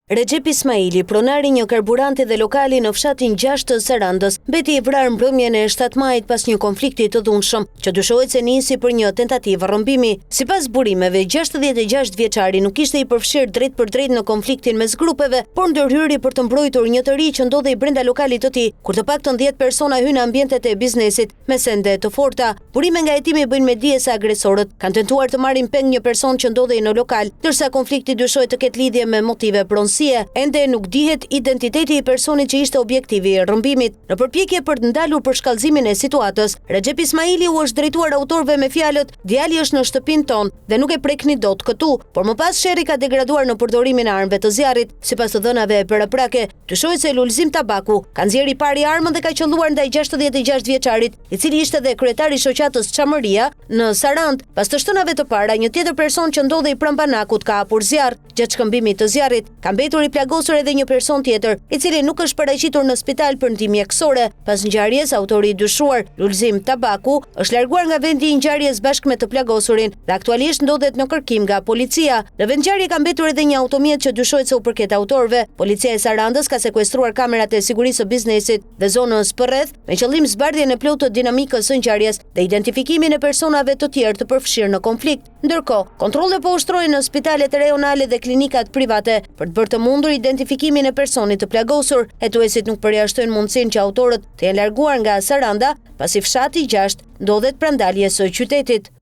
Recep Ismaili, pronari një karburanti dhe lokali në fshatin 6 të Sarandës, mbeti i vrarë mbrëmjen e 7 majit pas një konflikti të dhunshëm, që dyshohet se nisi për një tentativë rrëmbimi. Sipas burimeve, 66 vjeçari nuk ishte i përfshirë drejt për drejt në konfliktin mes grupeve, por ndërhyri për të mbrojtur një të ri që ndodhej brenda lokalit të tij, kur të paktën 10 persona hynë në ambientet e biznesit me sende të forta. Burime nga hetimi bëjnë me dije se agresorët kanë tentuar të marrin peng një person që ndodhej në lokal, ndërsa konflikti dyshohet të ketë lidhje me motive pronësie. Ende nuk dihet identiteti i personit që ishte objektivi i rrëmbimit. Në përpjekje për të ndalur përshkallëzimin e situatës, Recep Ismaili u është drejtuar autorëve me fjalët: "Djali është në shtëpinë tonë dhe nuk e prekni dot këtu", por më pas sherri ka degraduar në përdorimin e armëve të zjarrit. Sipas të dhënave paraprake, dyshohet se Lulzim Tabaku ka nxjerrë i pari armën dhe ka qelluar ndaj 66 vjeçarit, i cili ishte dhe kryetari i shoqatës Çamëria në Sarandë. Pas të shtënave të para, një tjetër person që ndodhej pranë banakut ka hapur zjarr. Gjatë shkëmbimit të zjarrit, ka mbetur i plagosur edhe një person tjetër, i cili nuk është paraqitur në spital për ndihmë mjekësore. Pas ngjarjes, autori i dyshuar, Lulzim Tabaku, është larguar nga vendi i ngjarjes bashkë me të plagosurin dhe aktualisht ndodhet në kërkim nga policia. Në vend ngjarje ka mbetur edhe një automjet që dyshohet se u përket autorëve. Policia e Sarandës ka sekuestruar kamerat e sigurisë së biznesit dhe zonës përreth me qëllim zbardhjen e plotë të dinamikës së ngjarjes dhe identifikimin e personave të tjerë të përfshirë në konflikt. Ndërkohë, kontrolle po ushtrohen në spitalet rajonale dhe klinikat private për të bërë të mundur identifikimin e personit të plagosur. Hetuesit nuk përjashtojnë mundësinë që autorët të jenë larguar nga Saranda, pasi fshati 6 ndodhet pranë daljes së qytetit.